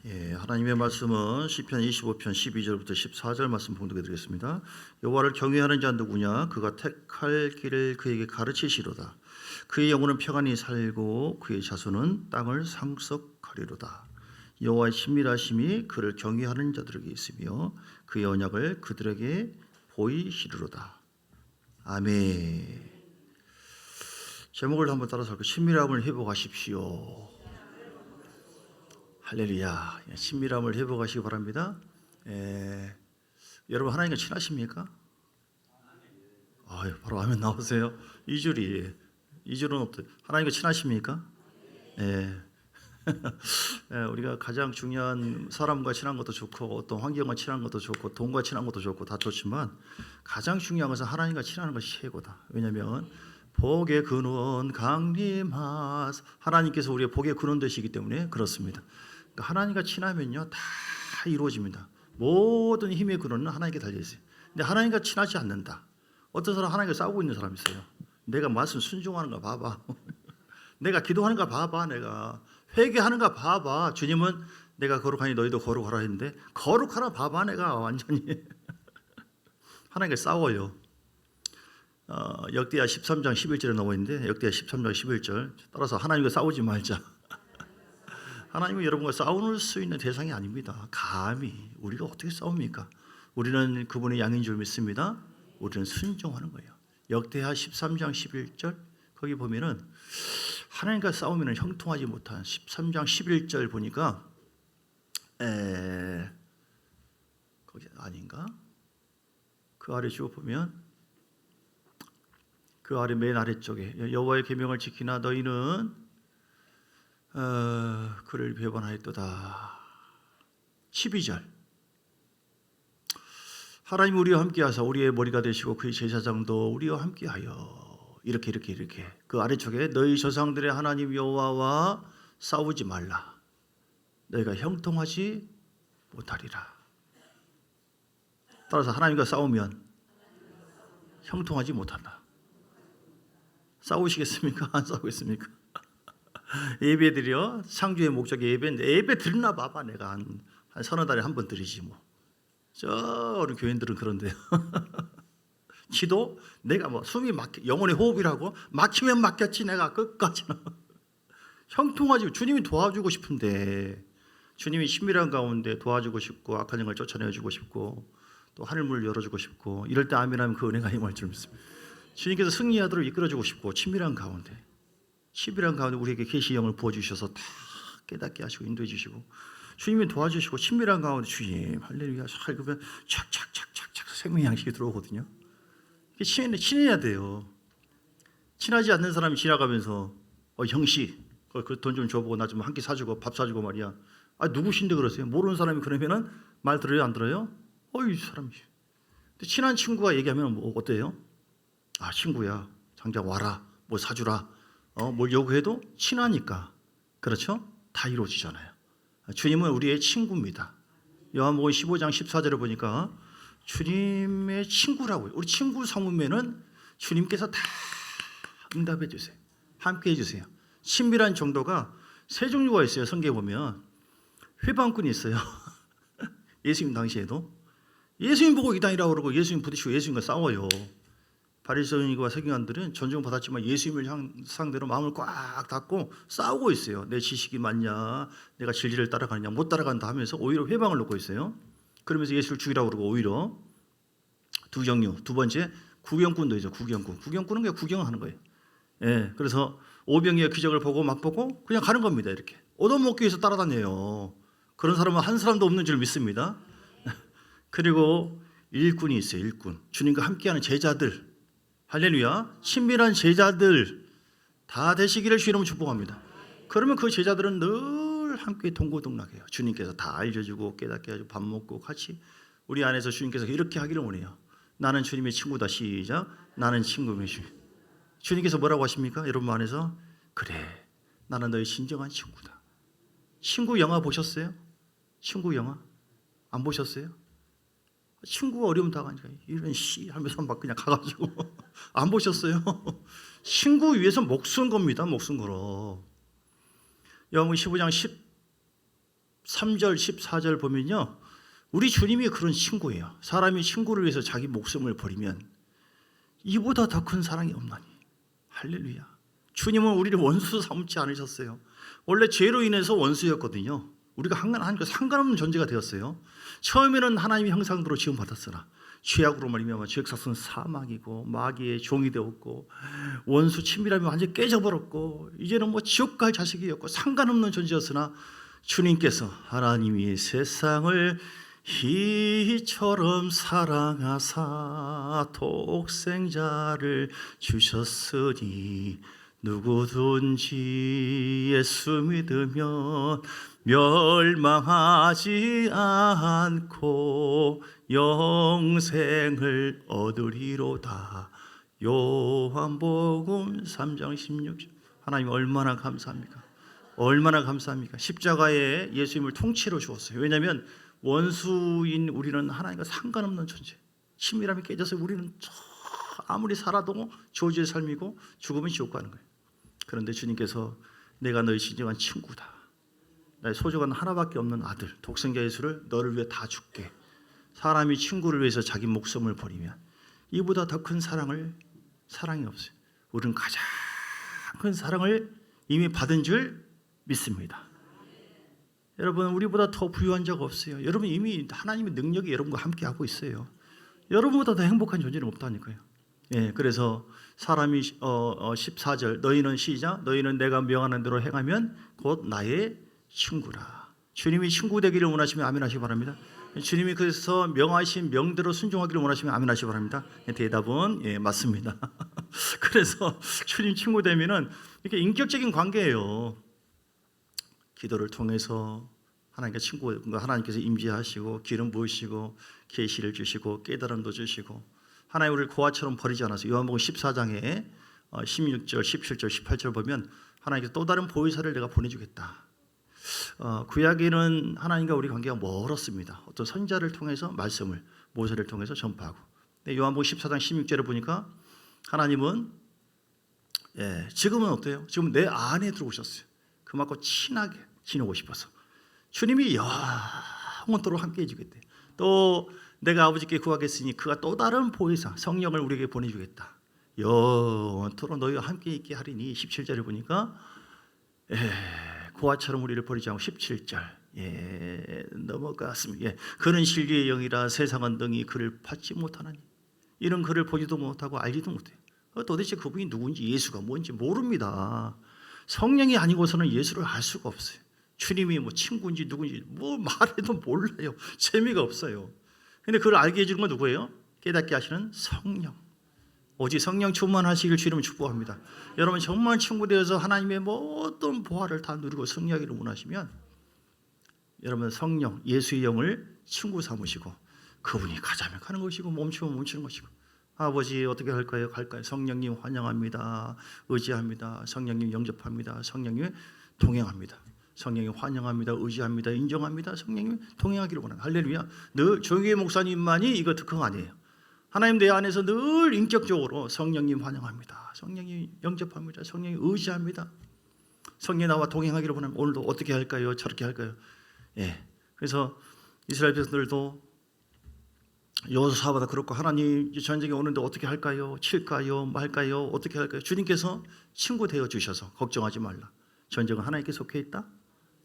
하나님의 말씀은 시편 25편 12절부터 14절 말씀 봉독해 드리겠습니다. 여호와를 경외하는 자 누구냐? 그가 택할 길을 그에게 가르치시로다. 그의 영혼은 평안히 살고 그의 자손은 땅을 상속하리로다. 여호와의 친밀하심이 그를 경외하는 자들에게 있으며 그의 언약을 그들에게 보이시리로다. 아멘. 제목을 한번 따라서 친밀함을 회복하십시오. 할렐루야. 친밀함을 회복하시기 바랍니다. 여러분 하나님과 친하십니까? 바로 아멘 나오세요. 2줄은 없대요. 하나님과 친하십니까? 우리가 가장 중요한 사람과 친한 것도 좋고 어떤 환경과 친한 것도 좋고 돈과 친한 것도 좋고 다 좋지만 가장 중요한 것은 하나님과 친하는 것이 최고다. 왜냐하면 복의 근원 강림하사 하나님께서 우리의 복의 근원 되시기 때문에 그렇습니다. 그러니까 하나님과 친하면요 다 이루어집니다. 모든 힘의 근원은 하나님께 달려 있어요. 근데 하나님과 친하지 않는다. 어떤 사람 하나님과 싸우고 있는 사람이 있어요. 내가 말씀 순종하는가 봐봐. 내가 기도하는가 봐봐. 내가 회개하는가 봐봐. 주님은 내가 거룩하니 너희도 거룩하라 했는데 거룩하라 봐봐. 내가 완전히 하나님과 싸워요. 역대하 13장 11절에 나와 있는데 역대하 13장 11절 따라서 하나님과 싸우지 말자. 하나님은 여러분과 싸울 수 있는 대상이 아닙니다. 감히 우리가 어떻게 싸웁니까? 우리는 그분의 양인 줄 믿습니다. 우리는 순종하는 거예요. 역대하 13장 11절 거기 보면은 하나님과 싸우면 형통하지 못한 13장 11절 보니까 거기 아닌가? 그 아래 쭉 보면 그 아래 맨 아래쪽에 여호와의 계명을 지키나 너희는 그를 배반하였도다. 12절 하나님 우리와 함께하사 우리의 머리가 되시고 그의 제사장도 우리와 함께하여 이렇게 그 아래쪽에 너희 조상들의 하나님 여호와와 싸우지 말라. 너희가 형통하지 못하리라. 따라서 하나님과 싸우면 형통하지 못한다. 싸우시겠습니까? 안 싸우겠습니까? 예배 드려 창조의 목적이 예배인데 예배 드리나 봐봐. 내가 한 서너 달에 한 번 드리지 뭐. 우리 교인들은 그런데요. 기도 내가 뭐 숨이 막혀 영혼의 호흡이라고 막히면 막혔지 내가 끝까지는 형통하지. 주님이 도와주고 싶은데 주님이 신밀한 가운데 도와주고 싶고 악한 영을 쫓아내주고 싶고 또 하늘문을 열어주고 싶고 이럴 때 아멘하면 그 은혜가 임할 줄 믿습니다. 주님께서 승리하도록 이끌어주고 싶고 친밀한 가운데 우리에게 계시 영을 부어주셔서 다 깨닫게 하시고 인도해 주시고 주님이 도와주시고 친밀한 가운데 주님 할렐루야 살그면 착착착착착 생명 양식이 들어오거든요. 친해야 돼요. 친하지 않는 사람이 지나가면서 형씨 그 돈 좀 줘보고 나 좀 한 끼 사주고 밥 사주고 말이야. 누구신데 그러세요? 모르는 사람이 그러면은 말 들어요 안 들어요? 이 사람이. 근데 친한 친구가 얘기하면 뭐 어때요? 친구야 당장 와라 뭐 사주라 뭘 요구해도 친하니까 그렇죠? 다 이루어지잖아요. 주님은 우리의 친구입니다. 요한복음 15장 14절을 보니까 주님의 친구라고요. 우리 친구 삼으면은 주님께서 다 응답해 주세요. 함께 해주세요. 친밀한 정도가 세 종류가 있어요. 성경에 보면 회방꾼이 있어요. 예수님 당시에도 예수님 보고 이단이라고 그러고 예수님 부딪히고 예수님과 싸워요. 바리새인과 서기관들은 존중받았지만 예수님을 상대로 마음을 꽉 닫고 싸우고 있어요. 내 지식이 맞냐, 내가 진리를 따라가느냐, 못 따라간다 하면서 오히려 회방을 놓고 있어요. 그러면서 예수를 죽이라고 그러고 오히려 두 종류. 두 번째 구경꾼도 있죠. 구경꾼은 그냥 구경하는 거예요. 그래서 오병이의 기적을 보고 맛보고 그냥 가는 겁니다. 이렇게 얻어먹기 위해서 따라다녀요. 그런 사람은 한 사람도 없는 줄 믿습니다. 그리고 일꾼이 있어요. 일꾼. 주님과 함께하는 제자들. 할렐루야. 친밀한 제자들 다 되시기를 주님은 축복합니다. 그러면 그 제자들은 늘 함께 동고동락해요. 주님께서 다 알려주고 깨닫게 해주고 밥 먹고 같이 우리 안에서 주님께서 이렇게 하기를 원해요. 나는 주님의 친구다. 시작. 나는 친구의 주님. 주님께서 뭐라고 하십니까? 여러분 안에서 그래 나는 너의 진정한 친구다. 친구 영화 보셨어요? 친구 영화 안 보셨어요? 친구가 어려움 당하니까 이런 씨 하면서 막 그냥 가가지고 안 보셨어요? 친구 위해서 목숨 겁니다. 목숨 걸어. 요한복음 15장 13절 14절 보면요, 우리 주님이 그런 친구예요. 사람이 친구를 위해서 자기 목숨을 버리면 이보다 더 큰 사랑이 없나니. 할렐루야. 주님은 우리를 원수 삼지 않으셨어요. 원래 죄로 인해서 원수였거든요. 우리가 하나님과 상관없는 존재가 되었어요. 처음에는 하나님의 형상대로 지음받았으나 죄악으로 말미암아 죄의 삭은 사망이고 마귀의 종이 되었고 원수 친밀함이 완전히 깨져버렸고 이제는 뭐 지옥 갈 자식이었고 상관없는 존재였으나 주님께서 하나님이 세상을 이처럼 사랑하사 독생자를 주셨으니 누구든지 예수 믿으면 멸망하지 않고 영생을 얻으리로다. 요한복음 3장 16절. 하나님 얼마나 감사합니까? 얼마나 감사합니까? 십자가에 예수님을 통째로 주었어요. 왜냐하면 원수인 우리는 하나님과 상관없는 존재, 친밀함이 깨져서 우리는 아무리 살아도 저주의 삶이고 죽으면 지옥 가는 거예요. 그런데 주님께서 내가 너희 진정한 친구다, 나의 소중한 하나밖에 없는 아들 독생자 예수를 너를 위해 다 줄게. 사람이 친구를 위해서 자기 목숨을 버리면 이보다 더 큰 사랑이 없어요. 우리는 가장 큰 사랑을 이미 받은 줄 믿습니다. 여러분, 우리보다 더 부유한 자가 없어요. 여러분 이미 하나님의 능력이 여러분과 함께 하고 있어요. 여러분보다 더 행복한 존재는 없다니까요. 예, 그래서 사람이 14절 너희는 시작 너희는 내가 명하는 대로 행하면 곧 나의 친구라. 주님이 친구 되기를 원하시면 아멘 하시기 바랍니다. 주님이 그래서 명하신 명대로 순종하기를 원하시면 아멘 하시기 바랍니다. 대답은 예, 맞습니다. 그래서 주님 친구 되면은 이렇게 인격적인 관계예요. 기도를 통해서 하나님과 친구, 하나님께서 임재하시고 기름 부으시고 계시를 주시고 깨달음도 주시고 하나님 우리를 고아처럼 버리지 않아서 요한복음 14장에 16절, 17절, 18절 보면 하나님께서 또 다른 보혜사를 내가 보내주겠다. 구약에는 하나님과 우리 관계가 멀었습니다. 어떤 선자를 통해서 말씀을 모세를 통해서 전파하고. 요한복음 14장 16절에 보니까 하나님은 지금은 어때요? 지금 내 안에 들어오셨어요. 그만큼 친하게 지내고 싶어서 주님이 영원토록 함께 해주겠대. 또 내가 아버지께 구하겠으니 그가 또 다른 보혜사 성령을 우리에게 보내주겠다. 영원토록 너희와 함께 있게 하리니. 17절에 보니까 고아처럼 우리를 버리지 않고 17절 넘어갔습니다. 그는 진리의 영이라 세상은 능히 그를 받지 못하나니. 이런 그를 보지도 못하고 알지도 못해요. 도대체 그분이 누군지 예수가 뭔지 모릅니다. 성령이 아니고서는 예수를 알 수가 없어요. 주님이 뭐 친구인지 누군지 뭐 말해도 몰라요. 재미가 없어요. 근데 그걸 알게 해주는 건 누구예요? 깨닫게 하시는 성령. 오직 성령 충만하시길 주님은 축복합니다. 여러분 정말 친구 되어서 하나님의 모든 보화를 다 누리고 승리하기를 원하시면 여러분 성령 예수의 영을 친구 삼으시고 그분이 가자면 가는 것이고 멈추면 멈추는 것이고 아버지 어떻게 할까요? 갈까요? 성령님 환영합니다. 의지합니다. 성령님 영접합니다. 성령님 동행합니다. 성령님 환영합니다. 의지합니다. 인정합니다. 성령님 동행하기를 원합니다. 할렐루야. 늘 조용히 목사님만이 이거 특허 아니에요. 하나님 내 안에서 늘 인격적으로 성령님 환영합니다. 성령님 영접합니다. 성령님 의지합니다. 성령이 나와 동행하기를 원합니다. 오늘도 어떻게 할까요? 저렇게 할까요? 그래서 이스라엘 백성들도 여호수아보다 그렇고 하나님 전쟁에 오는데 어떻게 할까요? 칠까요? 말까요? 어떻게 할까요? 주님께서 친구 되어 주셔서 걱정하지 말라. 전쟁은 하나님께 속해 있다.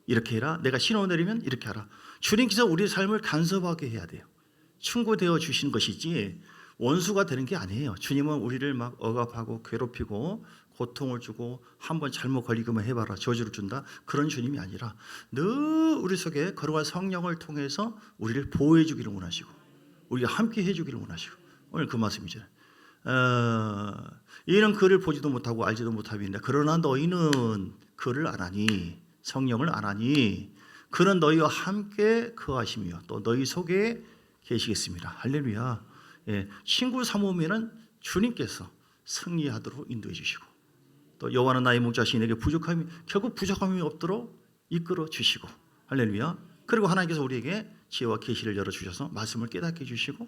이렇게 해라. 내가 신호 내리면 이렇게 하라. 주님께서 우리의 삶을 간섭하게 해야 돼요. 친구 되어 주신 것이지 원수가 되는 게 아니에요. 주님은 우리를 막 억압하고 괴롭히고 고통을 주고 한번 잘못 걸리기만 해봐라 저주를 준다 그런 주님이 아니라 늘 우리 속에 거룩한 성령을 통해서 우리를 보호해 주기를 원하시고 우리가 함께 해주기를 원하시고 오늘 그 말씀이잖아요. 이는 그를 보지도 못하고 알지도 못함이니라. 그러나 너희는 그를 안 하니 성령을 안 하니 그는 너희와 함께 거하시며 또 너희 속에 계시겠습니다. 할렐루야. 친구 삼으면은 주님께서 승리하도록 인도해 주시고 또 여호와는 나의 목자시니 내게 결국 부족함이 없도록 이끌어 주시고 할렐루야. 그리고 하나님께서 우리에게 지혜와 계시를 열어주셔서 말씀을 깨닫게 해주시고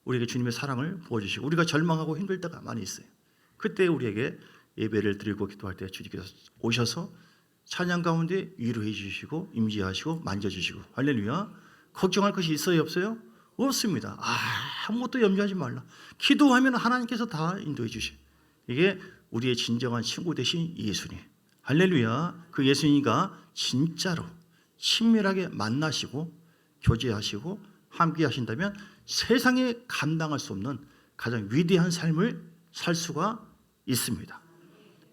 우리에게 주님의 사랑을 부어주시고 우리가 절망하고 힘들 때가 많이 있어요. 그때 우리에게 예배를 드리고 기도할 때 주님께서 오셔서 찬양 가운데 위로해 주시고 임재하시고 만져주시고 할렐루야. 걱정할 것이 있어요 없어요? 없습니다. 아무것도 염려하지 말라. 기도하면 하나님께서 다 인도해 주시. 이게 우리의 진정한 친구 되신 예수님. 할렐루야. 그 예수님과 진짜로 친밀하게 만나시고 교제하시고 함께 하신다면 세상에 감당할 수 없는 가장 위대한 삶을 살 수가 있습니다.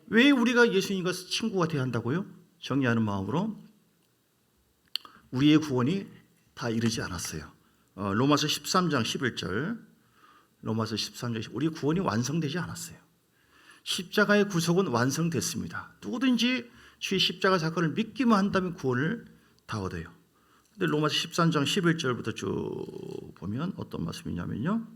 왜 우리가 예수님과 친구가 되어야 한다고요? 정리하는 마음으로 우리의 구원이 다 이르지 않았어요. 로마서 13장 11절 로마서 13장 우리 구원이 완성되지 않았어요. 십자가의 구속은 완성됐습니다. 누구든지 주의 십자가 사건을 믿기만 한다면 구원을 다 얻어요. 근데 로마서 13장 11절부터 쭉 보면 어떤 말씀이냐면요.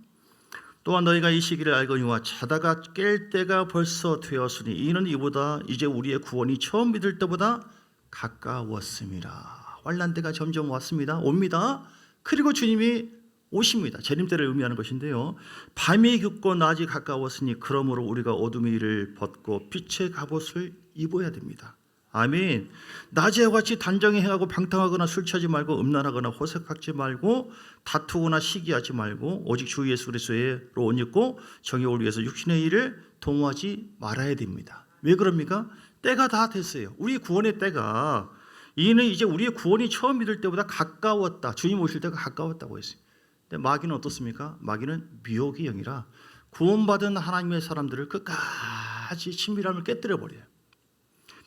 또한 너희가 이 시기를 알거니와 자다가 깰 때가 벌써 되었으니 이는 이보다 이제 우리의 구원이 처음 믿을 때보다 가까웠습니다. 환난 때가 점점 왔습니다. 옵니다. 그리고 주님이 오십니다. 재림 때를 의미하는 것인데요. 밤이 깊고 낮이 가까웠으니 그러므로 우리가 어둠의 일을 벗고 빛의 갑옷을 입어야 됩니다. 아멘. 낮에와 같이 단정히 행하고 방탕하거나 술 취하지 말고 음란하거나 호색하지 말고 다투거나 시기하지 말고 오직 주 예수 그리스도로 옷 입고 정의를 위해서 육신의 일을 도모하지 말아야 됩니다. 왜 그럽니까? 때가 다 됐어요. 우리 구원의 때가 이는 이제 우리의 구원이 처음 믿을 때보다 가까웠다. 주님 오실 때가 가까웠다고 했어요. 근데 마귀는 어떻습니까? 마귀는 미혹의 영이라 구원받은 하나님의 사람들을 끝까지 친밀함을 깨뜨려 버려요.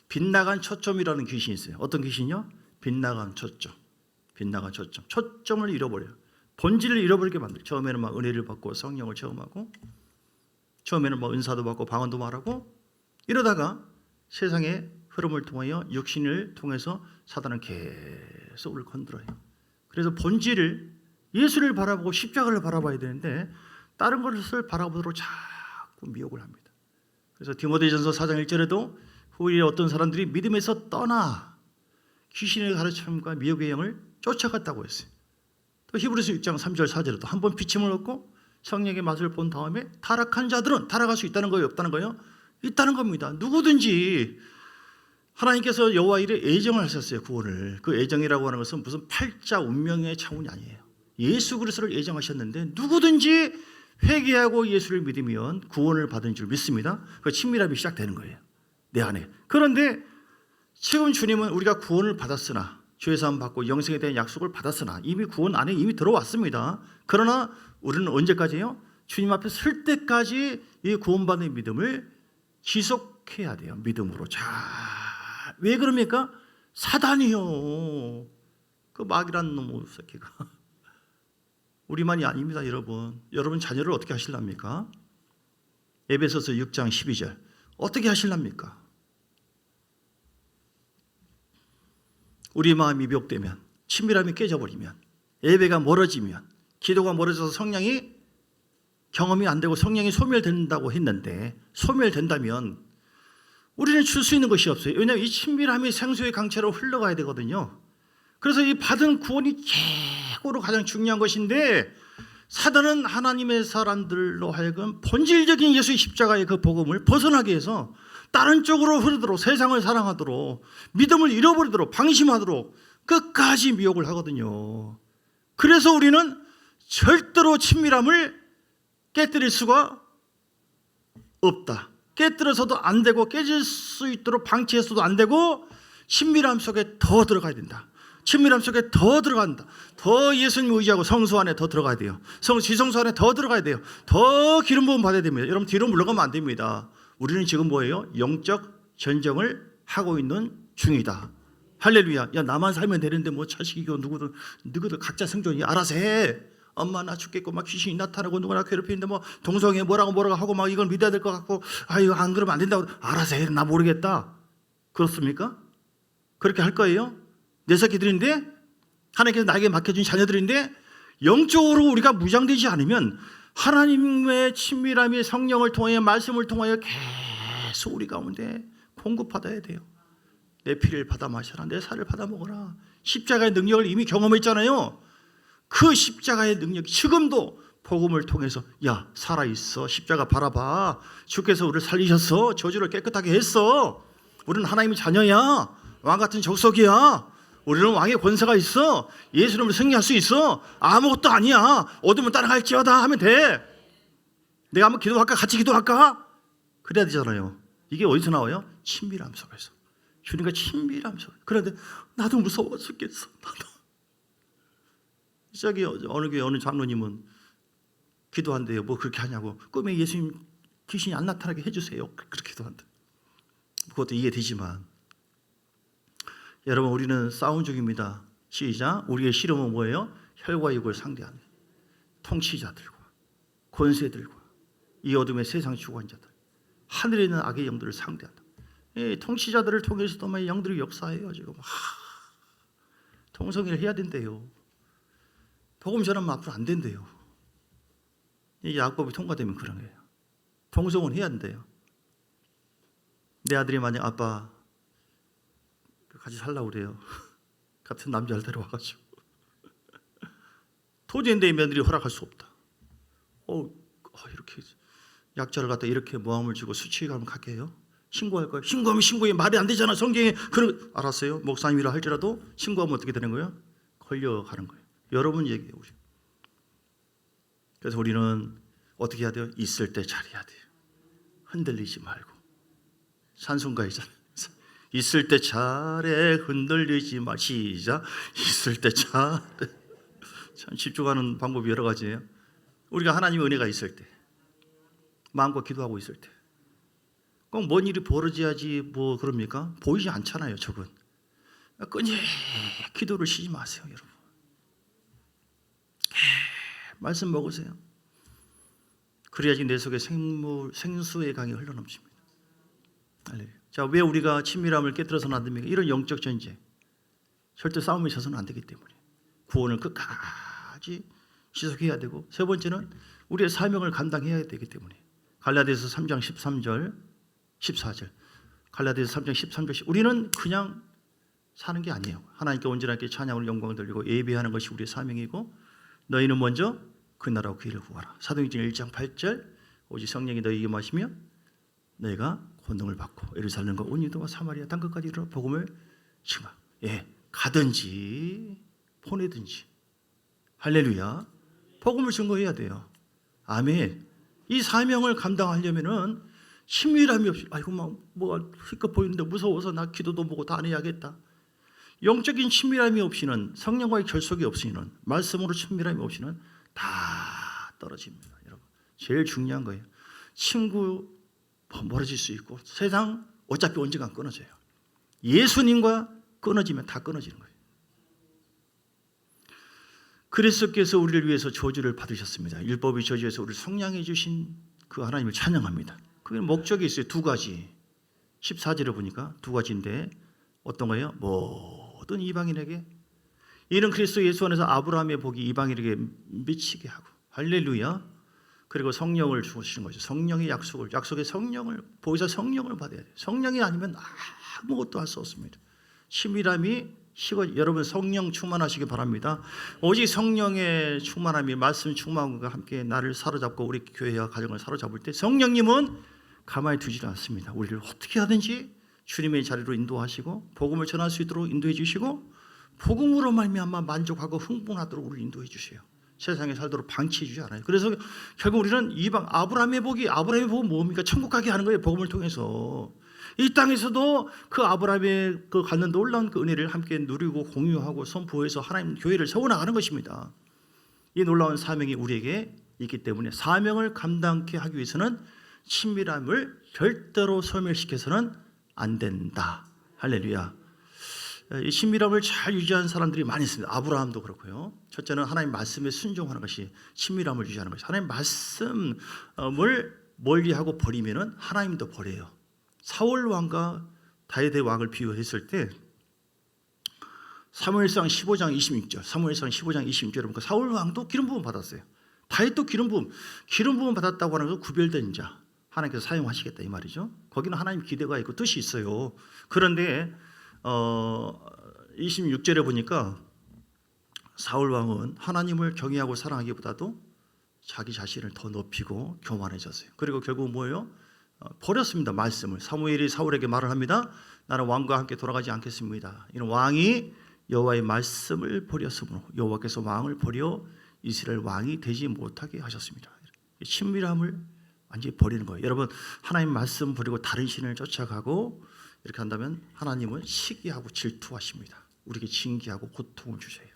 빗나간 초점이라는 귀신이 있어요. 어떤 귀신이요? 빗나간 초점. 빗나간 초점. 초점을 잃어버려요. 본질을 잃어버리게 만들어요. 처음에는 막 은혜를 받고 성령을 체험하고 처음에는 막 은사도 받고 방언도 말하고 이러다가 세상의 흐름을 통하여 육신을 통해서 사단은 계속 우리를 건드려요. 그래서 본질을 예수를 바라보고 십자가를 바라봐야 되는데 다른 것을 바라보도록 자꾸 미혹을 합니다. 그래서 디모데전서 4장 1절에도 후일에 어떤 사람들이 믿음에서 떠나 귀신의 가르침과 미혹의 영을 쫓아갔다고 했어요. 또 히브리서 6장 3절 4절에도 한번 비침을 얻고 성령의 맛을 본 다음에 타락한 자들은 타락할 수 있다는 거예요? 없다는 거예요? 있다는 겁니다. 누구든지 하나님께서 여호와 일에 애정을 하셨어요. 구원을. 그 애정이라고 하는 것은 무슨 팔자 운명의 차원이 아니에요. 예수 그리스도를 애정하셨는데 누구든지 회개하고 예수를 믿으면 구원을 받은 줄 믿습니다. 그 친밀함이 시작되는 거예요. 내 안에. 그런데 지금 주님은 우리가 구원을 받았으나 죄사함 받고 영생에 대한 약속을 받았으나 이미 구원 안에 이미 들어왔습니다. 그러나 우리는 언제까지요? 주님 앞에 설 때까지 이 구원받는 믿음을 지속해야 돼요. 믿음으로. 자, 왜 그럽니까? 사단이요. 그 마귀라는 놈의 새끼가. 우리만이 아닙니다, 여러분. 여러분 자녀를 어떻게 하실랍니까? 에베소서 6장 12절. 어떻게 하실랍니까? 우리 마음이 미혹되면, 친밀함이 깨져버리면, 예배가 멀어지면, 기도가 멀어져서 성령이 경험이 안 되고 성령이 소멸된다고 했는데 소멸된다면 우리는 줄 수 있는 것이 없어요. 왜냐하면 이 친밀함이 생수의 강처럼 흘러가야 되거든요. 그래서 이 받은 구원이 최고로 가장 중요한 것인데 사단은 하나님의 사람들로 하여금 본질적인 예수의 십자가의 그 복음을 벗어나게 해서 다른 쪽으로 흐르도록 세상을 사랑하도록 믿음을 잃어버리도록 방심하도록 끝까지 미혹을 하거든요. 그래서 우리는 절대로 친밀함을 깨뜨릴 수가 없다. 깨뜨려서도 안 되고 깨질 수 있도록 방치해서도 안 되고 친밀함 속에 더 들어가야 된다. 친밀함 속에 더 들어간다. 더 예수님 의지하고 성소 안에 더 들어가야 돼요. 지성소 안에 더 들어가야 돼요. 더 기름 부음 받아야 됩니다. 여러분 뒤로 물러가면 안 됩니다. 우리는 지금 뭐예요? 영적 전쟁을 하고 있는 중이다. 할렐루야. 야 나만 살면 되는데 뭐 자식이고 누구도 각자 생존이 알아서 해. 엄마 나 죽겠고 막 귀신이 나타나고 누구나 괴롭히는데 뭐 동성애 뭐라고 하고 막 이걸 믿어야 될 것 같고 아 이거 안 그러면 안 된다고 알아서 해. 나 모르겠다. 그렇습니까? 그렇게 할 거예요? 내 새끼들인데 하나님께서 나에게 맡겨준 자녀들인데 영적으로 우리가 무장되지 않으면 하나님의 친밀함이 성령을 통하여 말씀을 통하여 계속 우리 가운데 공급받아야 돼요. 내 피를 받아 마셔라. 내 살을 받아 먹어라. 십자가의 능력을 이미 경험했잖아요. 그 십자가의 능력 지금도 복음을 통해서 야 살아있어. 십자가 바라봐. 주께서 우리를 살리셨어. 저주를 깨끗하게 했어. 우리는 하나님의 자녀야. 왕 같은 적석이야. 우리는 왕의 권세가 있어. 예수님을 승리할 수 있어. 아무것도 아니야. 어두면 따라갈지어다 하면 돼. 내가 한번 기도할까? 같이 기도할까? 그래야 되잖아요. 이게 어디서 나와요? 친밀함 속에서. 주님과 친밀함 속에서. 그런데 나도 무서워 죽겠어. 나도. 저기 어느 교회 어느 장로님은 기도한대요. 뭐 그렇게 하냐고. 꿈에 예수님 귀신이 안 나타나게 해주세요. 그렇게 기도한대. 그것도 이해되지만 여러분, 우리는 싸움 중입니다. 시작. 우리의 씨름은 뭐예요? 혈과 육을 상대하는 통치자들과 권세들과 이 어둠의 세상 주관자들, 하늘에 있는 악의 영들을 상대한다. 이 통치자들을 통해서도 막 영들이 역사해요. 지금 통성회를 해야 된대요. 복음 전하면 앞으로 안 된대요. 이 야곱이 통과되면 그런 거예요. 통성은 해야 된대요. 내 아들이 만약 아빠 같이 살라고 그래요. 같은 남자를 데려와가지고 도저히 내 며느리 허락할 수 없다. 이렇게 약자를 갖다 이렇게 모함을 주고 수치감을 갖게 해요. 신고할 거예요. 신고하면 신고해. 말이 안 되잖아. 성경에 그런 알았어요. 목사님이라 할지라도 신고하면 어떻게 되는 거예요? 걸려가는 거예요. 여러분 얘기해요. 우리. 그래서 우리는 어떻게 해야 돼요? 있을 때 잘해야 돼요. 흔들리지 말고. 찬송가이잖아요. 있을 때 잘해 흔들리지 마. 시작. 있을 때 잘해. 참 집중하는 방법이 여러 가지예요. 우리가 하나님의 은혜가 있을 때, 마음껏 기도하고 있을 때, 꼭 뭔 일이 벌어져야지 뭐 그럽니까? 보이지 않잖아요. 적은 끈히 기도를 쉬지 마세요, 여러분. 말씀 먹으세요. 그래야지 내 속에 생수의 강이 흘러넘칩니다. 자, 왜 우리가 친밀함을 깨뜨려서는 안 됩니까? 이런 영적 전쟁, 절대 싸움에 져서는 안 되기 때문에 구원을 끝까지 지속해야 되고, 세 번째는 우리의 사명을 감당해야 되기 때문에 갈라디아서 3장 13절 14절, 갈라디아서 3장 13절, 우리는 그냥 사는 게 아니에요. 하나님께 온전하게 찬양으로 영광을 돌리고 예배하는 것이 우리의 사명이고, 너희는 먼저 그 나라와 그 일을 구하라. 사도행전 1장 8절, 오직 성령이 너희에게 임하시며 너희가 권능을 받고 예루살렘과 온 유다와 사마리아 땅끝까지 이르러 복음을 증하. 가든지 보내든지, 할렐루야, 복음을 증거해야 돼요. 아멘. 이 사명을 감당하려면은 친밀함이 없이, 아이고 막 뭐가 휘껏 보이는데 무서워서 나 기도도 보고 다 안 해야겠다. 영적인 친밀함이 없이는, 성령과의 결속이 없이는, 말씀으로 친밀함이 없이는 다 떨어집니다. 여러분, 제일 중요한 거예요. 친구 멀어질 수 있고, 세상 어차피 언젠간 끊어져요. 예수님과 끊어지면 다 끊어지는 거예요. 그리스도께서 우리를 위해서 저주를 받으셨습니다. 율법의 저주에서 우리를 속량해 주신 그 하나님을 찬양합니다. 그게 목적이 있어요. 두 가지. 14절에 보니까 두 가지인데 어떤 거예요? 모든 이방인에게, 이는 그리스도 예수 안에서 아브라함의 복이 이방인에게 미치게 하고, 할렐루야. 그리고 성령을 주시는 거죠. 성령의 약속의 성령을, 보이사 성령을 받아야 돼요. 성령이 아니면 아무것도 할 수 없습니다. 친밀함이 식어. 여러분, 성령 충만하시기 바랍니다. 오직 성령의 충만함이, 말씀 충만함과 함께 나를 사로잡고 우리 교회와 가정을 사로잡을 때 성령님은 가만히 두지 않습니다. 우리를 어떻게 하든지 주님의 자리로 인도하시고 복음을 전할 수 있도록 인도해 주시고, 복음으로 말미암아 만족하고 흥분하도록 우리를 인도해 주세요. 세상에 살도록 방치해 주지 않아요. 그래서 결국 우리는 이방, 아브라함의 복은 뭡니까? 천국 가게 하는 거예요. 복음을 통해서. 이 땅에서도 그 아브라함의 그 갖는 놀라운 그 은혜를 함께 누리고 공유하고 선포해서 하나님 교회를 세워나가는 것입니다. 이 놀라운 사명이 우리에게 있기 때문에 사명을 감당케 하기 위해서는 친밀함을 절대로 소멸시켜서는 안 된다. 할렐루야. 이 친밀함을 잘 유지하는 사람들이 많이 있습니다. 아브라함도 그렇고요. 첫째는 하나님 말씀에 순종하는 것이 친밀함을 유지하는 것이. 하나님 말씀을 멀리하고 버리면은 하나님도 버려요. 사울 왕과 다윗의 왕을 비유했을 때 사무엘상 15장 26절, 사무엘상 15장 26절에 보니까 사울 왕도 기름 부음 받았어요. 다윗도 기름 부음 받았다고 하는 건 구별된 자, 하나님께서 사용하시겠다 이 말이죠. 거기는 하나님 기대가 있고 뜻이 있어요. 그런데 26절에 보니까 사울 왕은 하나님을 경외하고 사랑하기보다도 자기 자신을 더 높이고 교만해졌어요. 그리고 결국 뭐예요? 버렸습니다. 말씀을. 사무엘이 사울에게 말을 합니다. 나는 왕과 함께 돌아가지 않겠습니다. 이는 왕이 여호와의 말씀을 버렸으므로 여호와께서 왕을 버려 이스라엘 왕이 되지 못하게 하셨습니다. 친밀함을 완전히 버리는 거예요. 여러분, 하나님 말씀 버리고 다른 신을 쫓아가고 이렇게 한다면 하나님은 시기하고 질투하십니다. 우리에게 징계하고 고통을 주세요.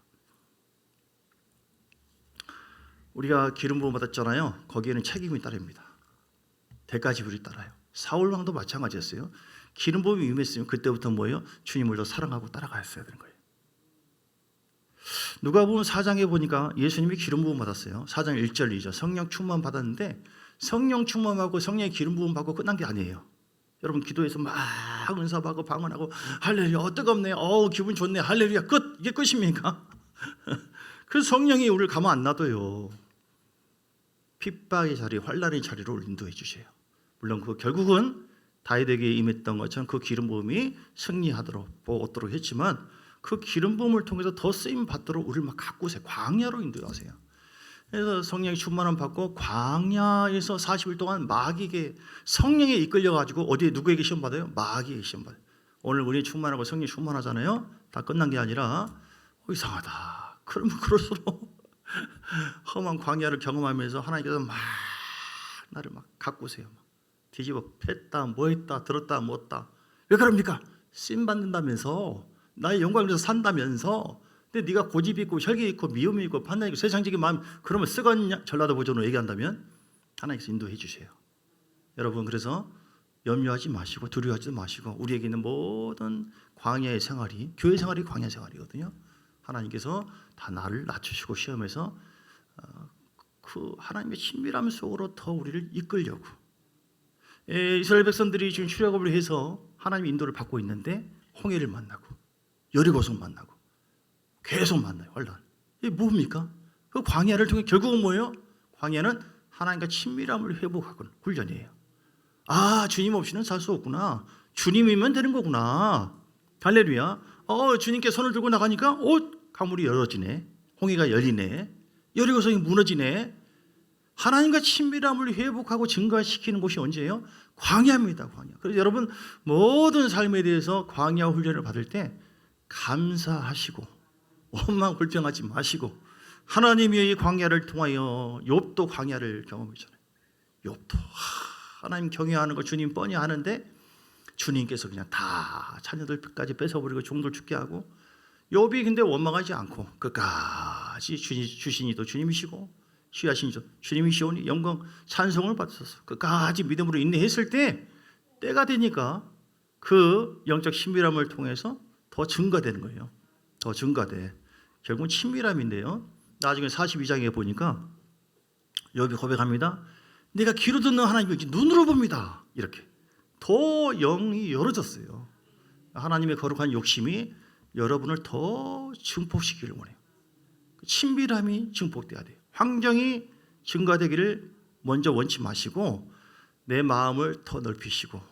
우리가 기름 부음 받았잖아요. 거기에는 책임이 따릅니다. 대가 지불이 따라요. 사울 왕도 마찬가지였어요. 기름 부음이 임했으면 그때부터 뭐예요? 주님을 더 사랑하고 따라갔어야 되는 거예요. 누가복음 4장에 보니까 예수님이 기름 부음 받았어요. 4장 1절 2절 성령 충만 받았는데 성령 충만하고 성령의 기름 부음 받고 끝난 게 아니에요. 여러분 기도해서 막 은사받고 방언하고 할렐루야 뜨겁네 기분 좋네 할렐루야 끝 이게 끝입니까? 그 성령이 우리를 가만 안 놔둬요. 핍박의 자리 환난의 자리로 인도해 주세요. 물론 그 결국은 다윗에게 임했던 것처럼 그 기름 부음이 승리하도록 얻도록 했지만 그 기름 부음을 통해서 더 쓰임 받도록 우리를 막 가꾸세요. 광야로 인도하세요. 그래서 성령의 충만함 받고 광야에서 40일 동안 마귀에게 성령에 이끌려 가지고 어디에 누구에게 시험 받아요? 마귀에게 시험 받아요. 오늘 우리 충만하고 성령 충만하잖아요. 다 끝난 게 아니라 이상하다. 그러면 그럴수록 험한 광야를 경험하면서 하나님께서 막 나를 막 가꾸세요. 뒤집어 팼다 뭐했다 들었다 뭐었다. 왜 그럽니까? 쓰임 받는다면서 나의 영광을 위해서 산다면서. 근데 네가 고집이 있고 혈기 있고 미움이 있고 판단이 있고 세상적인 마음 그러면 쓰겄냐 전라도 버전으로 얘기한다면 하나님께서 인도해 주세요. 여러분 그래서 염려하지 마시고 두려워하지 마시고 우리에게 있는 모든 광야의 생활이 교회 생활이 광야 생활이거든요. 하나님께서 다 나를 낮추시고 시험해서 그 하나님의 친밀함 속으로 더 우리를 이끌려고 이스라엘 백성들이 지금 출애굽을 해서 하나님의 인도를 받고 있는데 홍해를 만나고 여리고성 만나고 계속 만나요. 환난. 이게 뭡니까? 그 광야를 통해 결국은 뭐예요? 광야는 하나님과 친밀함을 회복하는 훈련이에요. 아 주님 없이는 살 수 없구나. 주님이면 되는 거구나. 할렐루야. 주님께 손을 들고 나가니까 강물이 열어지네. 홍해가 열리네. 여리고성이 무너지네. 하나님과 친밀함을 회복하고 증가시키는 곳이 언제예요? 광야입니다. 광야. 그래서 여러분 모든 삶에 대해서 광야 훈련을 받을 때 감사하시고 원망 불평하지 마시고 하나님의 이 광야를 통하여 욥도 광야를 경험했잖아요. 욥도 하나님 경외하는 거 주님 뻔히 아는데 주님께서 그냥 다 자녀들까지 뺏어버리고 종들 죽게 하고 욥이 근데 원망하지 않고 끝까지 주신 이도 주님이시고 취하신 이도 주님이시오니 영광 찬송을 받으셔서 끝까지 믿음으로 인내했을 때 때가 되니까 그 영적 친밀함을 통해서 더 증가되는 거예요. 더 증가돼. 결국은 친밀함인데요. 나중에 42장에 보니까 욥이 고백합니다. 내가 귀로 듣는 하나님을 눈으로 봅니다. 이렇게 더 영이 열어졌어요. 하나님의 거룩한 욕심이 여러분을 더 증폭시키기를 원해요. 친밀함이 증폭돼야 돼요. 환경이 증가되기를 먼저 원치 마시고 내 마음을 더 넓히시고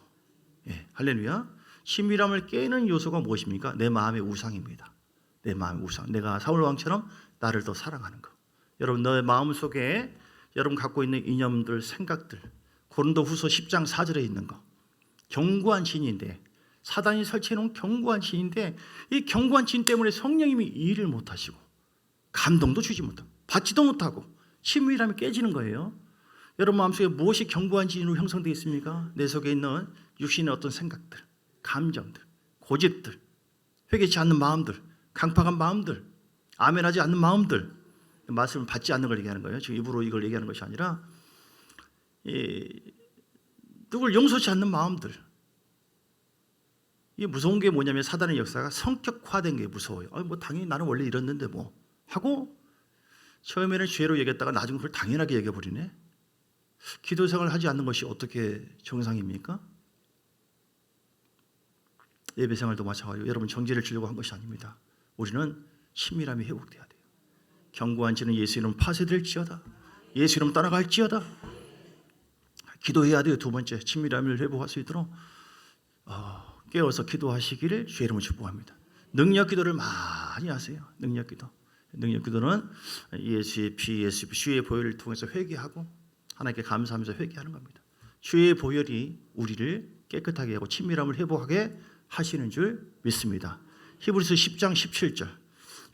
할렐루야. 친밀함을 깨는 요소가 무엇입니까? 내 마음의 우상입니다. 내 마음의 우상. 내가 사울 왕처럼 나를 더 사랑하는 거. 여러분 너의 마음 속에 여러분 갖고 있는 이념들, 생각들 고린도후서 10장 4절에 있는 거. 견고한 신인데 사단이 설치해놓은 견고한 신인데 이 견고한 신 때문에 성령님이 일을 못하시고 감동도 주지 못하고 받지도 못하고 친밀함이 깨지는 거예요. 여러분 마음속에 무엇이 견고한 진으로 형성되어 있습니까? 내 속에 있는 육신의 어떤 생각들, 감정들, 고집들, 회개치 않는 마음들, 강팍한 마음들, 아멘하지 않는 마음들, 말씀을 받지 않는 걸 얘기하는 거예요. 지금 입으로 이걸 얘기하는 것이 아니라 누굴 용서치 않는 마음들. 이게 무서운 게 뭐냐면 사단의 역사가 성격화된 게 무서워요. 뭐 당연히 나는 원래 이랬는데 뭐 하고 처음에는 죄로 얘기했다가 나중에 그걸 당연하게 얘기해버리네. 기도 생활을 하지 않는 것이 어떻게 정상입니까? 예배 생활도 마찬가지고 여러분 정죄를 주려고 한 것이 아닙니다. 우리는 친밀함이 회복돼야 돼요. 견고한 지는 예수 이름 파쇄될지어다. 예수 이름 따라갈지어다. 기도해야 돼요. 두 번째 친밀함을 회복할 수 있도록 깨어서 기도하시기를 주의 이름으로 축복합니다. 능력 기도를 많이 하세요. 능력 기도. 능력 기도는 예수의 피, 예수의 주의 보혈을 통해서 회개하고 하나님께 감사하면서 회개하는 겁니다. 주의 보혈이 우리를 깨끗하게 하고 친밀함을 회복하게 하시는 줄 믿습니다. 히브리서 10장 17절.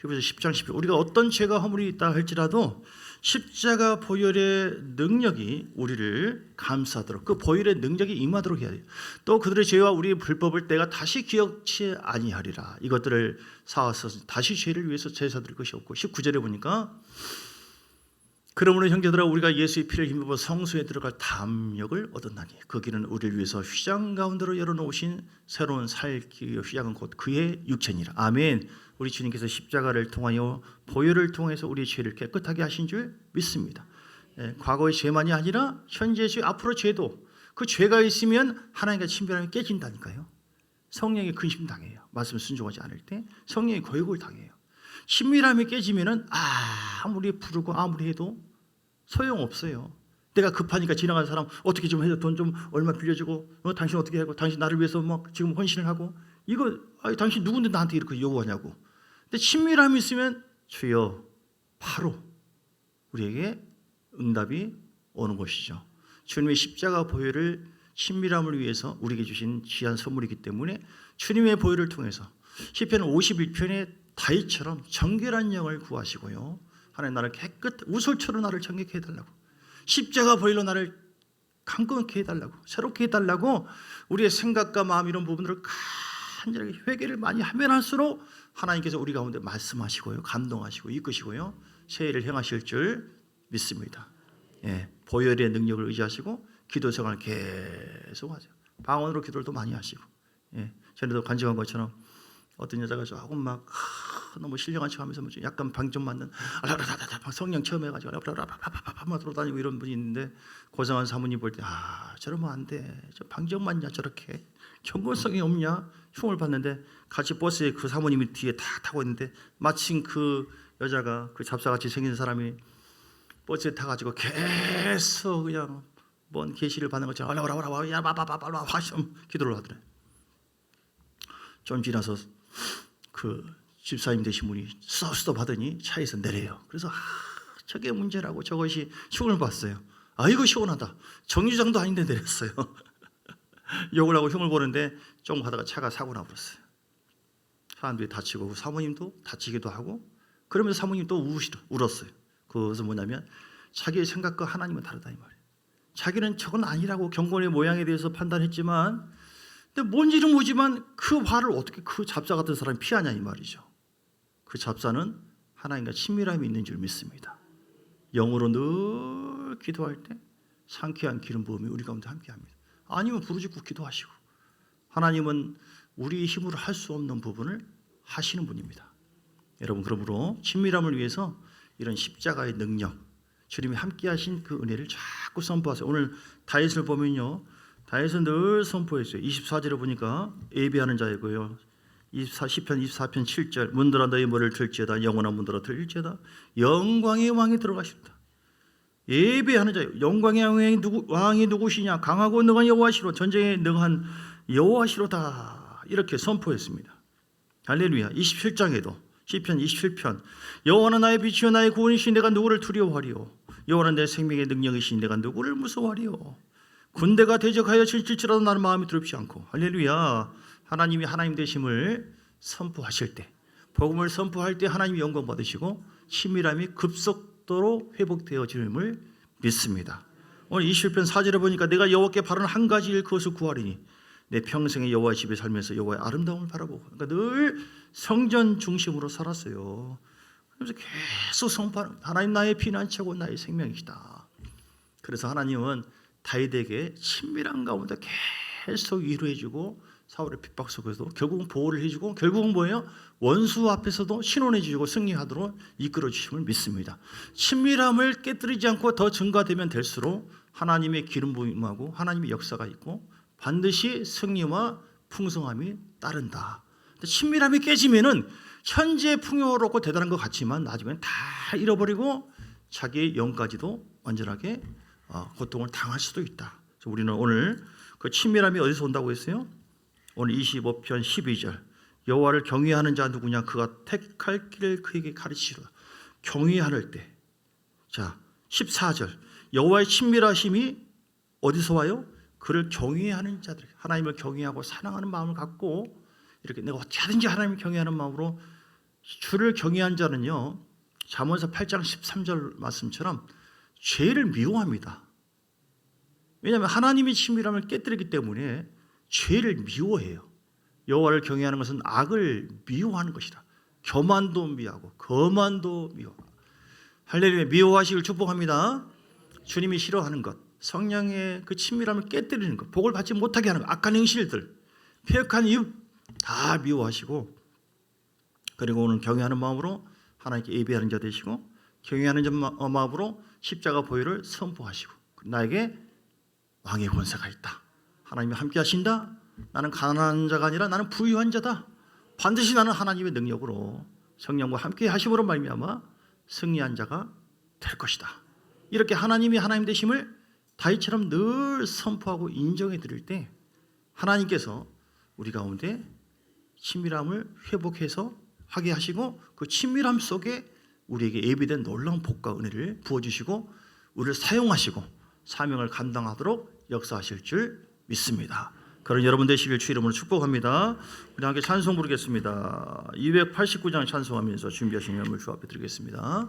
히브리서 10장 17절. 우리가 어떤 죄가 허물이 있다 할지라도 십자가 보혈의 능력이 우리를 감싸도록, 그 보혈의 능력이 임하도록 해야 돼요. 또 그들의 죄와 우리의 불법을 내가 다시 기억치 아니하리라. 이것들을 사와서 다시 죄를 위해서 제사 드릴 것이 없고, 19절에 보니까 그러므로 형제들아 우리가 예수의 피를 힘입어 성소에 들어갈 담력을 얻었나니 그 길은 우리를 위해서 휘장 가운데로 열어놓으신 새로운 살기 휘장은 곧 그의 육체니라. 아멘. 우리 주님께서 십자가를 통하여 보혈을 통해서 우리의 죄를 깨끗하게 하신 줄 믿습니다. 과거의 죄만이 아니라 현재의 죄, 앞으로 죄도, 그 죄가 있으면 하나님과 친밀함이 깨진다니까요. 성령의 근심당해요. 말씀 순종하지 않을 때 성령의 거역을 당해요. 친밀함이 깨지면은 아무리 부르고 아무리 해도 소용없어요. 내가 급하니까 지나가는 사람 어떻게 좀 해줘, 돈 좀 얼마 빌려주고, 당신 어떻게 하고, 당신 나를 위해서 막 지금 헌신을 하고, 이거 당신 누군데 나한테 이렇게 요구하냐고. 근데 친밀함이 있으면 주여 바로 우리에게 응답이 오는 것이죠. 주님의 십자가 보혈을 친밀함을 위해서 우리에게 주신 귀한 선물이기 때문에 주님의 보혈을 통해서 시편 51편의 다윗처럼 정결한 영을 구하시고요, 하나님 나를 깨끗 우솔처럼 나를 정결케 해달라고, 십자가 보혈로 나를 강건케 해달라고, 새롭게 해달라고 우리의 생각과 마음 이런 부분들을 간절하게 회개를 많이 하면 할수록 하나님께서 우리 가운데 말씀하시고요, 감동하시고 이끄시고요, 새해를 행하실 줄 믿습니다. 보혈의 능력을 의지하시고 기도 생활을 계속 하세요. 방언으로 기도를 또 많이 하시고. 전에도 간증한 것처럼 어떤 여자가 조금 막 너무 신령한 척하면서 약간 방점 맞는 성령 처음 해가지고 막 돌아다니고 이런 분이 있는데, 고상한 사모님 볼 때 저러면 안 돼, 저 방점 맞냐, 저렇게 경건성이 없냐 흉을 봤는데, 같이 버스에 그 사모님이 뒤에 다 타고 있는데 마침 그 여자가 그 잡사같이 생긴 사람이 버스에 타가지고 계속 그냥 뭔 계시를 받는 것처럼 야바바바바바 화시험 기도를 하더래. 좀 지나서 그 집사님 되신 분이 수도 받으니 차에서 내려요. 그래서 저게 문제라고 저것이 흉을 봤어요. 이거 시원하다. 정류장도 아닌데 내렸어요. 욕을 하고 흉을 보는데 좀 가다가 차가 사고 나버렸어요. 사람들이 다치고 사모님도 다치기도 하고, 그러면서 사모님 또 울었어요. 그것은 뭐냐면 자기의 생각과 하나님은 다르다 이 말이에요. 자기는 저건 아니라고 경건의 모양에 대해서 판단했지만, 근데 뭔지는 모르지만 그 화를 어떻게 그 잡사 같은 사람이 피하냐 이 말이죠. 그 잡사는 하나님과 친밀함이 있는 줄 믿습니다. 영으로 늘 기도할 때 상쾌한 기름 부음이 우리 가운데 함께합니다. 아니면 부르짖고 기도하시고, 하나님은 우리의 힘으로 할 수 없는 부분을 하시는 분입니다. 여러분, 그러므로 친밀함을 위해서 이런 십자가의 능력, 주님이 함께하신 그 은혜를 자꾸 선포하세요. 오늘 다윗을 보면요, 다윗은 늘 선포했어요. 24절에 보니까 예배하는 자이고요, 시편 24편 7절 문들아 너희 머리를 들지어다, 영원한 문들아 들지어다, 영광의 왕이 들어가십니다. 예배하는 자예요. 영광의 왕이 누구시냐? 강하고 능한 여호와시로, 전쟁에 능한 여호와시로다, 이렇게 선포했습니다. 할렐루야. 27장에도 시편 27편 여호와는 나의 빛이요 나의 구원이시니 내가 누구를 두려워하리요? 여호와는 내 생명의 능력이시니 내가 누구를 무서워하리요? 군대가 대적하여 질질치라도 나는 마음이 두렵지 않고. 할렐루야. 하나님이 하나님 되심을 선포하실 때, 복음을 선포할 때 하나님이 영광 받으시고 친밀함이 급속도로 회복되어짐을 믿습니다. 오늘 21편 4절에 보니까 내가 여호와께 바라는 한 가지 일, 그것을 구하리니 내 평생에 여호와의 집에 살면서 여호와의 아름다움을 바라보고. 그러니까 늘 성전 중심으로 살았어요. 그래서 계속 선포하는, 하나님 나의 피난처고 나의 생명이시다. 그래서 하나님은 다윗에게 친밀한 가운데 계속 위로해주고, 사울의 핍박 속에서도 결국은 보호를 해주고, 결국은 뭐예요? 원수 앞에서도 신원해주고 승리하도록 이끌어주심을 믿습니다. 친밀함을 깨뜨리지 않고 더 증가되면 될수록 하나님의 기름 부음하고 하나님의 역사가 있고 반드시 승리와 풍성함이 따른다. 친밀함이 깨지면은 현재 풍요롭고 대단한 것 같지만 나중엔 다 잃어버리고 자기의 영까지도 완전하게 고통을 당할 수도 있다. 우리는 오늘 그 친밀함이 어디서 온다고 했어요? 오늘 25편 12절 여호와를 경외하는 자 누구냐? 그가 택할 길을 그에게 가르치리라. 경외할 때. 자, 14절 여호와의 친밀하심이 어디서 와요? 그를 경외하는 자들, 하나님을 경외하고 사랑하는 마음을 갖고 이렇게 내가 어떻게든지 하나님을 경외하는 마음으로 주를 경외한 자는요, 잠언서 8장 13절 말씀처럼 죄를 미워합니다. 왜냐하면 하나님의 친밀함을 깨뜨리기 때문에 죄를 미워해요. 여호와를 경외하는 것은 악을 미워하는 것이라. 교만도 미워하고 거만도 미워하고. 할렐루야. 미워하시길 축복합니다. 주님이 싫어하는 것, 성령의 그 친밀함을 깨뜨리는 것, 복을 받지 못하게 하는 것, 악한 행실들, 패역한 이유 다 미워하시고, 그리고 오늘 경외하는 마음으로 하나님께 예배하는 자 되시고, 경외하는 마음으로 십자가 보혈을 선포하시고, 나에게 왕의 권세가 있다. 하나님이 함께 하신다. 나는 가난한 자가 아니라 나는 부유한 자다. 반드시 나는 하나님의 능력으로 성령과 함께 하심으로 말미암아 승리한 자가 될 것이다. 이렇게 하나님이 하나님 되심을 다윗처럼 늘 선포하고 인정해 드릴 때 하나님께서 우리 가운데 친밀함을 회복해서 하게 하시고, 그 친밀함 속에 우리에게 예비된 놀라운 복과 은혜를 부어주시고 우리를 사용하시고 사명을 감당하도록 역사하실 줄 믿습니다. 그런 여러분 되시길 주 이름으로 축복합니다. 우리 함께 찬송 부르겠습니다. 289장 찬송하면서 준비하신 여러분을 주 앞에 드리겠습니다.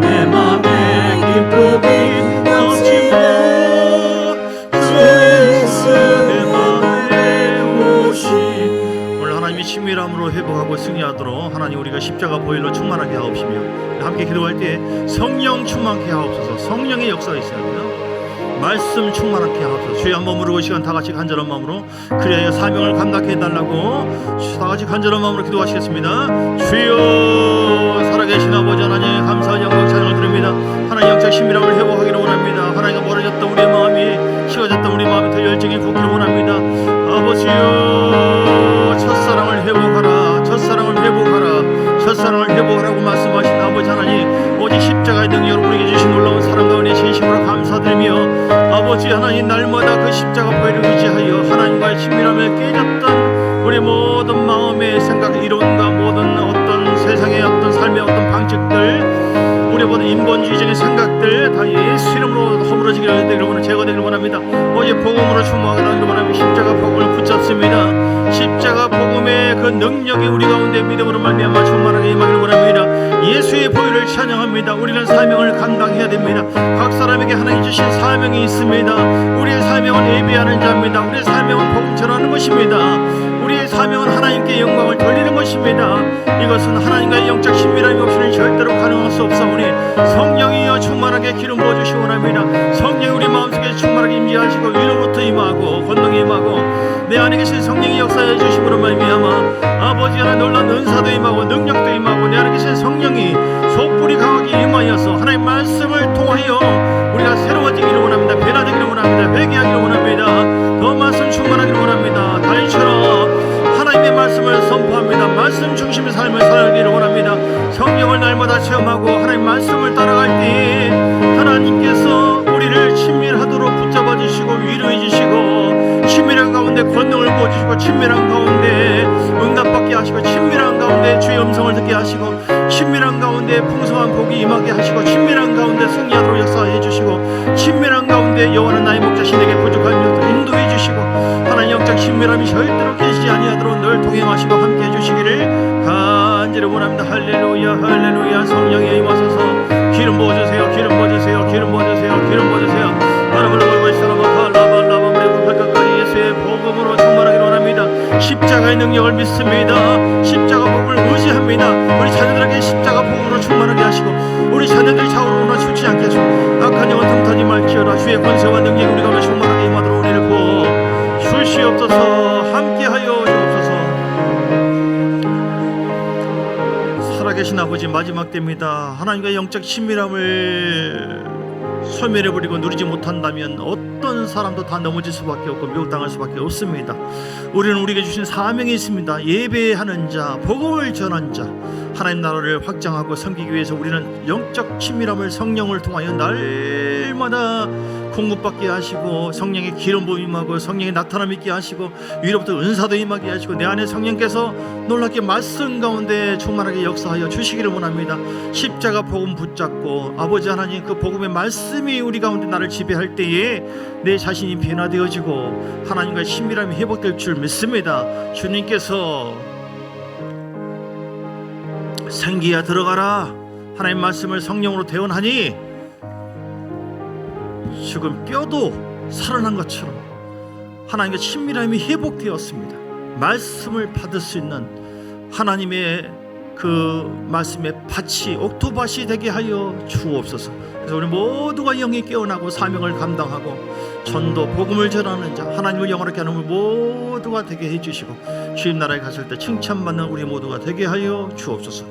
내 맘에 기쁨이 넘치고 영으로 회복하고 승리하도록 하나님 우리가 십자가 보혈로 충만하게 하옵시며 함께 기도할 때 성령 충만케 하옵소서. 성령의 역사가 있어야 돼요. 말씀 충만하게 하옵소서. 주여 한번 부르고 시간 다 같이 간절한 마음으로 그래야 사명을 감당해 해달라고 다 같이 간절한 마음으로 기도하시겠습니다. 주여 살아계신 아버지 하나님 감사한 영광 찬양을 드립니다. 하나님 영적 신비함을 회복하기를 원합니다. 하나님과 멀어졌던 우리의 마음이 식어졌던 우리 마음이 더 열정이 붓기를 원합니다. 아버지여 첫사랑을 회복하라. 첫사랑을 회복하라. 첫사랑을 회복하라고 말씀하신 아버지 하나님 오직 십자가의 능력으로 우리에게 주신 놀라운 사랑 가운데 진심으로 감사드리며 아버지 하나님 날마다 그 십자가 보혈을 의지하여 하나님과의 친밀함에 깨졌던 우리 모든 마음의 생각 이론과 모든 어떤 세상의 어떤 삶의 어떤 방식들 우리 모든 인본주의적인 생각들 다 예수 이름으로 허물어지기를 되기를 원합니다. 제거되기를 원합니다. 오직 복음으로 충만하기를 원합니다. 십자가 복음을 붙잡습니다. 십자가 복음의 그 능력이 우리 가운데 믿음으로 말미암아 충만하게 임하기를 원합니다. 예수의 보혈을 찬양합니다. 우리는 사명을 감당해야 됩니다. 각 사람에게 하나님 주신 사명이 있습니다. 우리의 사명은 예배하는 자입니다. 우리의 사명은 복음 전하는 것입니다. 우리의 사명은 하나님께 영광을 돌리는 것입니다. 이것은 하나님과의 영적 친밀함이 없이는 절대로 가능할 수 없사오니 성령이여 충만하게 기름 부어주시기 원합니다. 성령이 우리 마음속에 충만하게 임재하시고 위로부터 임하고 권능이 임하고 내 안에 계신 성령이 역사해 주심으로 말미암아 아버지 하나님 놀라운 은사도 임하고 능력도 임하고 내 안에 계신 성령이 속불이 강하게 임하여서 하나님의 말씀을 통하여 우리가 새로워지기를 원합니다. 변화되기를 원합니다. 회개하기를 원합니다. 더 말씀 충만하기를 원합니다. 다윗처럼 하나님의 말씀을 선포합니다. 말씀 중심의 삶을 살기를 원합니다. 성령을 날마다 체험하고 하나님 말씀을 따라갈 때 하나님께서 우리를 친밀하도록 붙잡아 주시고 위로해 주시고 친밀한 가운데 권능을 부어주시고 친밀한 가운데 응답받게 하시고 친밀한 가운데 주의 음성을 듣게 하시고 친밀한 가운데 풍성한 복이 임하게 하시고 친밀한 가운데 승리하도록 역사해 주시고 친밀한 가운데 여호와는 나의 목자신 내게 부족함이 인도해 주시고 하나님 영적 친밀함이 절대로 깨지지 아니하도록 늘 동행하시고 함께해 주시기를 간절히 원합니다. 할렐루야 할렐루야. 성령이 임하소서. 기름 부어주세요. 기름 부어주세요. 기름 부어주세요. 기름 부어주세요. 하나님을 걸고 있으라고 할라발라바 우리 발끝까지 예수의 복음으로 충만하기를 원합니다. 십자가의 능력을 믿습니다. 십자가 복음을 의지합니다. 우리 자녀들에게 십자가 복음으로 충만하게 하시고 우리 자녀들이 좌우로나 죽지 않게 하시고 악한 영은 틈타지 말지어다. 주의 권세와 능력이 우리 가운데 충만하게 임하도록 우리를 부어 주시옵소서. 함께하여 주옵소서. 살아계신 아버지 마지막 때입니다. 하나님과 영적 친밀함을 소멸해버리고 누리지 못한다면 어떤 사람도 다 넘어질 수밖에 없고 미혹당할 수밖에 없습니다. 우리는 우리에게 주신 사명이 있습니다. 예배하는 자, 복음을 전한 자, 하나님 나라를 확장하고 섬기기 위해서 우리는 영적 친밀함을 성령을 통하여 날마다 공급받게 하시고 성령의 기름 부음 임하고 성령의 나타남 있게 하시고 위로부터 은사도 임하게 하시고 내 안에 성령께서 놀랍게 말씀 가운데 충만하게 역사하여 주시기를 원합니다. 십자가 복음 붙잡고 아버지 하나님 그 복음의 말씀이 우리 가운데 나를 지배할 때에 내 자신이 변화되어지고 하나님과의 친밀함이 회복될 줄 믿습니다. 주님께서 생기야 들어가라 하나님 말씀을 성령으로 대언하니 지금 뼈도 살아난 것처럼 하나님과 친밀함이 회복되었습니다. 말씀을 받을 수 있는 하나님의 그 말씀의 밭이 옥토밭이 되게 하여 주옵소서. 그래서 우리 모두가 영이 깨어나고 사명을 감당하고 전도 복음을 전하는 자 하나님을 영원하게 하는 우리 모두가 되게 해주시고 주님 나라에 갔을 때 칭찬받는 우리 모두가 되게 하여 주옵소서.